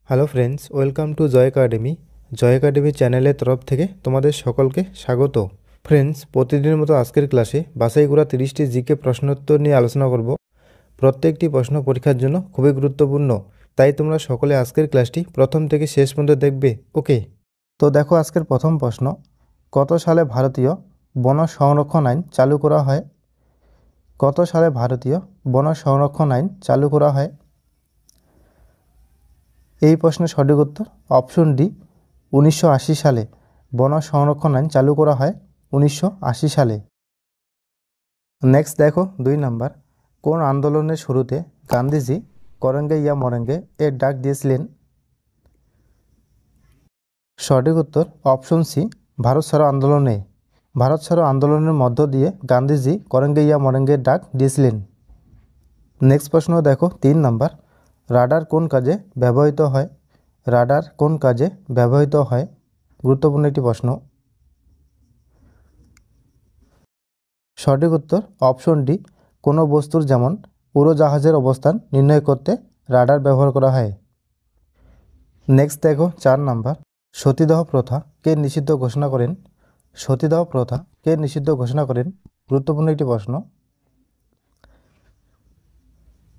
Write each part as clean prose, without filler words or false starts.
Hello friends, welcome to Joy academy. Joy academy চ্যানেলের তরফ থেকে তোমাদের সকলকে স্বাগত। ফ্রেন্ডস, প্রতিদিনের মতো আজকের ক্লাসে বাছাই করা 30টি জিকে প্রশ্নোত্তর নিয়ে আলোচনা করব। প্রত্যেকটি প্রশ্ন পরীক্ষার জন্য খুবই গুরুত্বপূর্ণ, তাই তোমরা সকলে আজকের ক্লাসটি প্রথম থেকে শেষ পর্যন্ত দেখবে। ওকে, তো দেখো আজকের প্রথম প্রশ্ন, কত সালে ভারতীয় বন সংরক্ষণ আইন চালু করা হয়? কত সালে ভারতীয় বন সংরক্ষণ আইন চালু করা হয়? এই প্রশ্নের সঠিক উত্তর অপশন ডি, 1980 সালে বন সংরক্ষণ আইন চালু করা হয় 1980 সালে। নেক্সট দেখো 2 নাম্বার, কোন আন্দোলনের শুরুতে গান্ধীজি করেঙ্গে ইয়া মরেঙ্গে এর ডাক দিয়েছিলেন? সঠিক উত্তর অপশন সি, ভারত ছাড়ো আন্দোলনে। ভারত ছাড়ো আন্দোলনের মধ্য দিয়ে গান্ধীজি করেঙ্গে ইয়া মরেঙ্গে ডাক দিয়েছিলেন। নেক্সট প্রশ্ন দেখো 3 নাম্বার, রাডার কোন কাজে ব্যবহৃত হয়? রাডার কোন কাজে ব্যবহৃত হয়? গুরুত্বপূর্ণ একটি প্রশ্ন। সঠিক উত্তর অপশন ডি, কোনো বস্তুর যেমন উড়োজাহাজের অবস্থান নির্ণয় করতে রাডার ব্যবহার করা হয়। নেক্সট দেখো 4 নাম্বার, সতীদাহ প্রথা কে নিষিদ্ধ ঘোষণা করেন? সতীদাহ প্রথা কে নিষিদ্ধ ঘোষণা করেন? গুরুত্বপূর্ণ একটি প্রশ্ন।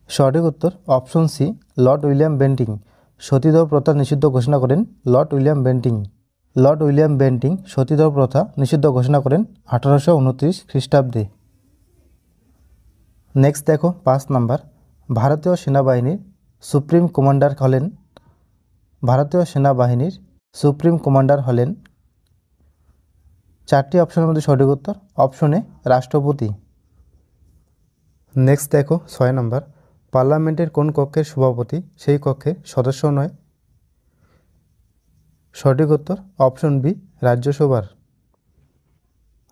সঠিক উত্তর option C, Lord William Bentinck. সতীদাহ প্রথা নিষিদ্ধ ঘোষণা করেন Lord William Bentinck. Lord William Bentinck সতীদাহ প্রথা নিষিদ্ধ ঘোষণা করেন 1829 খ্রিস্টাব্দে। নেক্সট দেখো 5 নাম্বার, ভারতীয় সেনাবাহিনীর সুপ্রিম কমান্ডার হলেন? ভারতীয় সেনাবাহিনীর সুপ্রিম কমান্ডার হলেন? 4টি অপশনের মধ্যে সঠিক উত্তর অপশন এ, রাষ্ট্রপতি। নেক্সট দেখো 6 নাম্বার, পার্লামেন্টের কোন কক্ষের সভাপতি সেই কক্ষের সদস্য নয়? সঠিক উত্তর অপশন বি, রাজ্যসভার।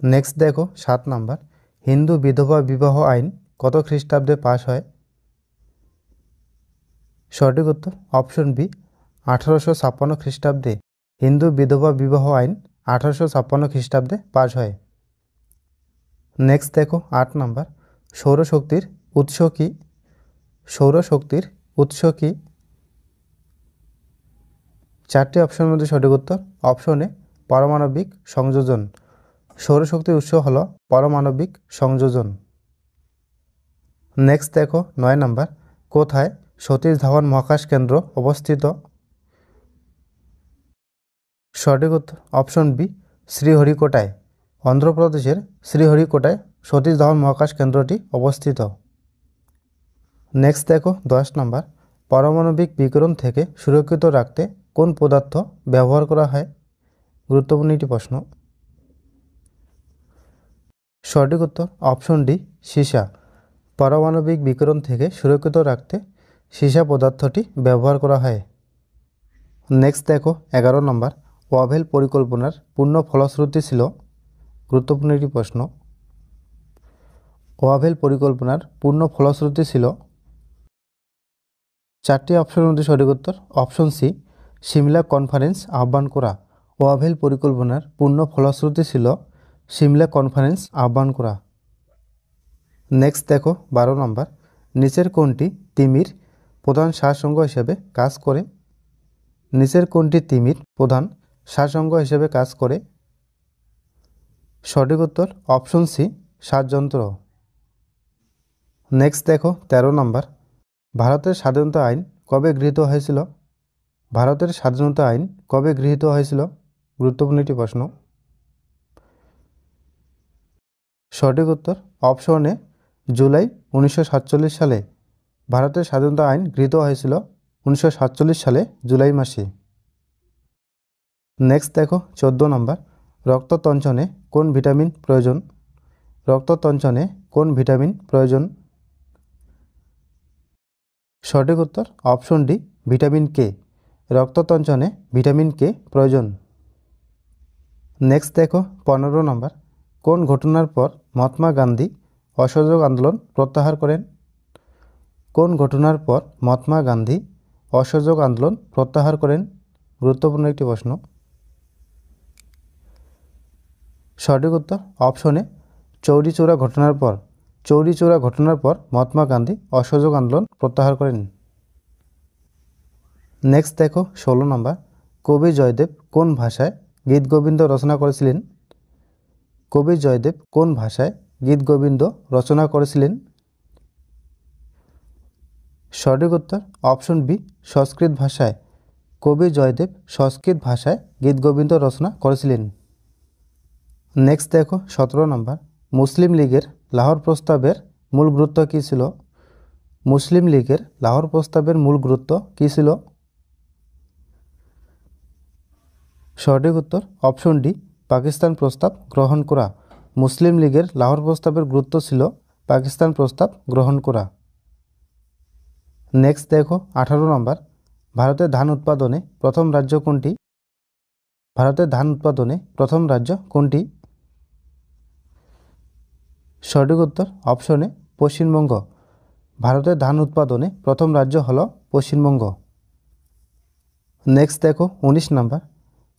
নেক্সট দেখো 7 নাম্বার, হিন্দু বিধবা বিবাহ আইন কত খ্রিস্টাব্দে পাশ হয়? সঠিক উত্তর অপশন বি, 1856 খ্রিস্টাব্দে। হিন্দু বিধবা বিবাহ আইন 1856 খ্রিস্টাব্দে পাশ হয়। নেক্সট দেখো 8 নাম্বার, সৌরশক্তির উৎস কি? সৌরশক্তির উৎস কি? 4টি অপশনের মধ্যে সঠিক উত্তর অপশন এ, পারমাণবিক সংযোজন। সৌরশক্তির উৎস হল পারমাণবিক সংযোজন। নেক্সট দেখো 9 নাম্বার, কোথায় সতীশ ধাওয়ান মহাকাশ কেন্দ্র অবস্থিত? সঠিক উত্তর অপশন বি, শ্রীহরিকোটায়। অন্ধ্রপ্রদেশের শ্রীহরিকোটায় সতীশ ধাওয়ান মহাকাশ কেন্দ্রটি অবস্থিত। নেক্সট দেখো 10 নাম্বার, পারমাণবিক বিকিরণ থেকে সুরক্ষিত রাখতে কোন পদার্থ ব্যবহার করা হয়? গুরুত্বপূর্ণ একটি প্রশ্ন। সঠিক উত্তর অপশন ডি, সীসা। পারমাণবিক বিকিরণ থেকে সুরক্ষিত রাখতে সীসা পদার্থটি ব্যবহার করা হয়। নেক্সট দেখো 11 নম্বর, ওয়াভেল পরিকল্পনার পূর্ণ ফলশ্রুতি ছিল? গুরুত্বপূর্ণ একটি প্রশ্ন। ওয়াভেল পরিকল্পনার পূর্ণ ফলশ্রুতি ছিল? 4টি অপশনের মধ্যে সঠিক উত্তর অপশন সি, সিমলা কনফারেন্স আহ্বান করা। ওয়াভেল পরিকল্পনার পূর্ণ ফলশ্রুতি ছিল সিমলা কনফারেন্স আহ্বান করা। নেক্সট দেখো 12 নম্বর, নিচের কোনটি তিমির প্রধান সারসংঘ হিসেবে কাজ করে? নিচের কোনটি তিমির প্রধান সারসংঘ হিসেবে কাজ করে? সঠিক উত্তর অপশন সি, শ্বাসযন্ত্র। নেক্সট দেখো 13 নম্বর, ভারতের স্বাধীনতা আইন কবে গৃহীত হয়েছিল? ভারতের স্বাধীনতা আইন কবে গৃহীত হয়েছিল? গুরুত্বপূর্ণ একটি প্রশ্ন। সঠিক উত্তর অপশন এ, জুলাই 1947 সালে। ভারতের স্বাধীনতা আইন গৃহীত হয়েছিল 1947 সালে জুলাই মাসে। নেক্সট দেখো 14 নম্বর, রক্ততঞ্চনে কোন ভিটামিন প্রয়োজন? রক্ততঞ্চনে কোন ভিটামিন প্রয়োজন? সঠিক উত্তর অপশন ডি, ভিটামিন কে। রক্ততঞ্চনে ভিটামিন কে প্রয়োজন। নেক্সট দেখো 15 নম্বর, কোন ঘটনার পর মহাত্মা গান্ধী অসহযোগ আন্দোলন প্রত্যাহার করেন? কোন ঘটনার পর মহাত্মা গান্ধী অসহযোগ আন্দোলন প্রত্যাহার করেন? গুরুত্বপূর্ণ একটি প্রশ্ন। সঠিক উত্তর অপশনে, চৌরি চৌরা ঘটনার পর। চৌরি চৌরা ঘটনার পর মহাত্মা গান্ধী অসহযোগ আন্দোলন প্রত্যাহার করেন। নেক্সট দেখো 16 নম্বর, কবি জয়দেব কোন ভাষায় গীতগোবিন্দ রচনা করেছিলেন? কবি জয়দেব কোন ভাষায় গীতগোবিন্দ রচনা করেছিলেন? সঠিক উত্তর অপশন বি, সংস্কৃত ভাষায়। কবি জয়দেব সংস্কৃত ভাষায় গীতগোবিন্দ রচনা করেছিলেন। নেক্সট দেখো 17 নম্বর, মুসলিম লীগের লাহোর প্রস্তাবের মূল গুরুত্ব কী ছিল? মুসলিম লীগের লাহোর প্রস্তাবের মূল গুরুত্ব কী ছিল? সঠিক উত্তর অপশন ডি, পাকিস্তান প্রস্তাব গ্রহণ করা। মুসলিম লীগের লাহোর প্রস্তাবের গুরুত্ব ছিল পাকিস্তান প্রস্তাব গ্রহণ করা। নেক্সট দেখো 18 নম্বর, ভারতের ধান উৎপাদনে প্রথম রাজ্য কোনটি? ভারতের ধান উৎপাদনে প্রথম রাজ্য কোনটি? সঠিক উত্তর অপশনে পশ্চিমবঙ্গ। ভারতের ধান উৎপাদনে প্রথম রাজ্য হল পশ্চিমবঙ্গ। নেক্সট দেখো 19 নম্বর,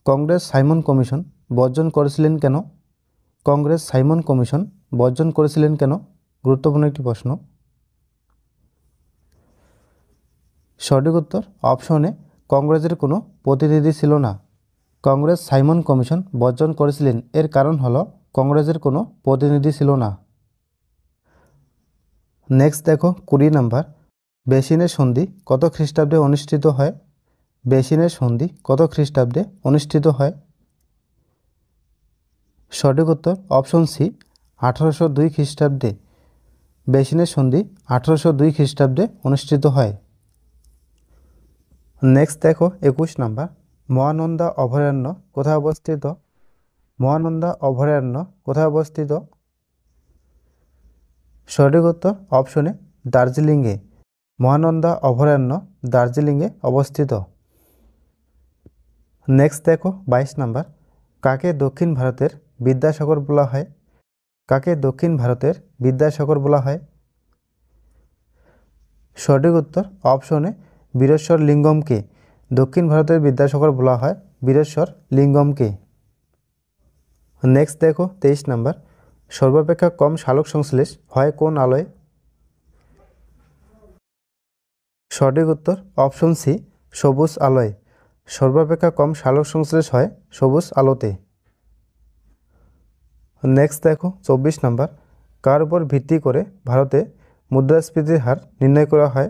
কংগ্রেস সাইমন কমিশন বর্জন করেছিলেন কেন? কংগ্রেস সাইমন কমিশন বর্জন করেছিলেন কেন? গুরুত্বপূর্ণ একটি প্রশ্ন। সঠিক উত্তর অপশনে কংগ্রেসের কোনো প্রতিনিধি ছিল না। কংগ্রেস সাইমন কমিশন বর্জন করেছিলেন, এর কারণ হল কংগ্রেসের কোনো প্রতিনিধি ছিল না। নেক্সট দেখো 20 নম্বর, বেসিনের সন্ধি কত খ্রিস্টাব্দে অনুষ্ঠিত হয়? বেসিনের সন্ধি কত খ্রিস্টাব্দে অনুষ্ঠিত হয়? সঠিক উত্তর অপশন সি, 1802 খ্রিস্টাব্দে। বেসিনের সন্ধি 1802 খ্রিস্টাব্দে অনুষ্ঠিত হয়। নেক্সট দেখো 21 নম্বর, মহানন্দা অভয়ারণ্য কোথায় অবস্থিত? মহানন্দা অভয়ারণ্য কোথায় অবস্থিত? সঠিক উত্তর অপশনে দার্জিলিংয়ে। মহানন্দা অভয়ারণ্য দার্জিলিংয়ে অবস্থিত। নেক্সট দেখো 22 নম্বর, কাকে দক্ষিণ ভারতের বিদ্যাসাগর বলা হয়? কাকে দক্ষিণ ভারতের বিদ্যাসাগর বলা হয়? সঠিক উত্তর অপশনে বীরেশ্বর লিঙ্গমকে দক্ষিণ ভারতের বিদ্যাসাগর বলা হয়, বীরেশ্বর লিঙ্গমকে। নেক্সট দেখো 23 নম্বর, সর্বাপেক্ষা কম সালোক সংশ্লেষ হয় কোন আলোয়? সঠিক উত্তর অপশন সি, সবুজ আলোয়। সর্বাপেক্ষা কম সালোক সংশ্লেষ হয় সবুজ আলোতে। নেক্সট দেখো 24 নম্বর, কার উপর ভিত্তি করে ভারতে মুদ্রাস্ফীতির হার নির্ণয় করা হয়?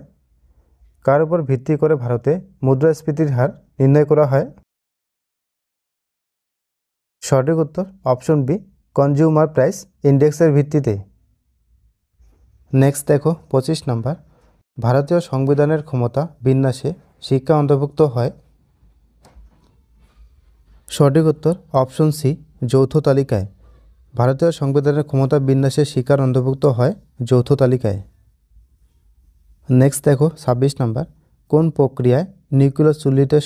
কার উপর ভিত্তি করে ভারতে মুদ্রাস্ফীতির হার নির্ণয় করা হয়? সঠিক উত্তর অপশন বি, কনজিউমার প্রাইস ইন্ডেক্সের ভিত্তিতে। নেক্সট দেখো 25 নম্বর, ভারতীয় সংবিধানের ক্ষমতা বিন্যাসে শিক্ষা অন্তর্ভুক্ত হয়? সঠিক উত্তর অপশন সি, যৌথ তালিকায়। ভারতীয় সংবিধানের ক্ষমতা বিন্যাসে শিক্ষার অন্তর্ভুক্ত হয় যৌথ তালিকায়। নেক্সট দেখো 26 নম্বর, কোন প্রক্রিয়ায় নিউক্লিয় চুল্লিতে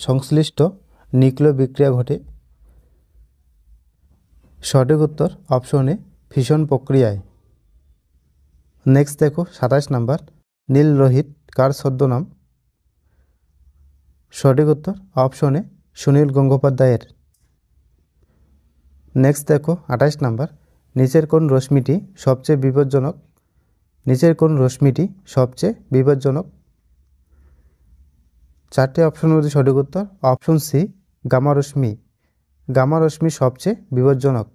সংশ্লিষ্ট নিউক্লিয় বিক্রিয়া ঘটে? সঠিক উত্তর অপশনে ফিশন প্রক্রিয়ায়। নেক্সট দেখো 27 নম্বর, নীল রোহিত কার ছদ্মনাম? সঠিক উত্তর অপশনে সুনীল গঙ্গোপাধ্যায়ের। নেক্সট দেখো 28 নম্বর, নিচের কোন রশ্মিটি সবচেয়ে বিপজ্জনক? নিচের কোন রশ্মিটি সবচেয়ে বিপজ্জনক? চারটি অপশনের মধ্যে সঠিক উত্তর অপশন সি, গামা রশ্মি। গামা রশ্মি সবচেয়ে বিপজ্জনক।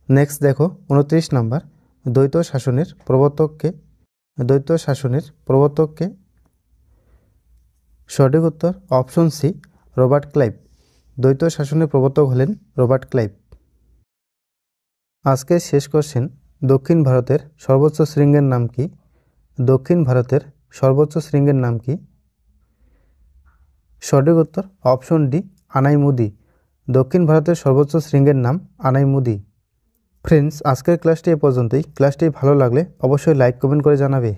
নেক্সট দেখো 29 নম্বর, দ্বৈত শাসনের প্রবর্তককে? দ্বৈত শাসনের প্রবর্তককে? সঠিক উত্তর অপশন সি, রবার্ট ক্লাইভ। দ্বৈত শাসনের প্রবর্তক হলেন রবার্ট ক্লাইভ। আজকের শেষ কোশ্চেন, দক্ষিণ ভারতের সর্বোচ্চ শৃঙ্গের নাম কি? দক্ষিণ ভারতের সর্বোচ্চ শৃঙ্গের নাম কি? সঠিক উত্তর অপশন ডি, আনাইমুদি। দক্ষিণ ভারতের সর্বোচ্চ শৃঙ্গের নাম আনাইমুদি। ফ্রেন্ডস, আজকের ক্লাসটি এ পর্যন্তই। ক্লাসটি ভালো লাগলে অবশ্যই লাইক কমেন্ট করে জানাবে।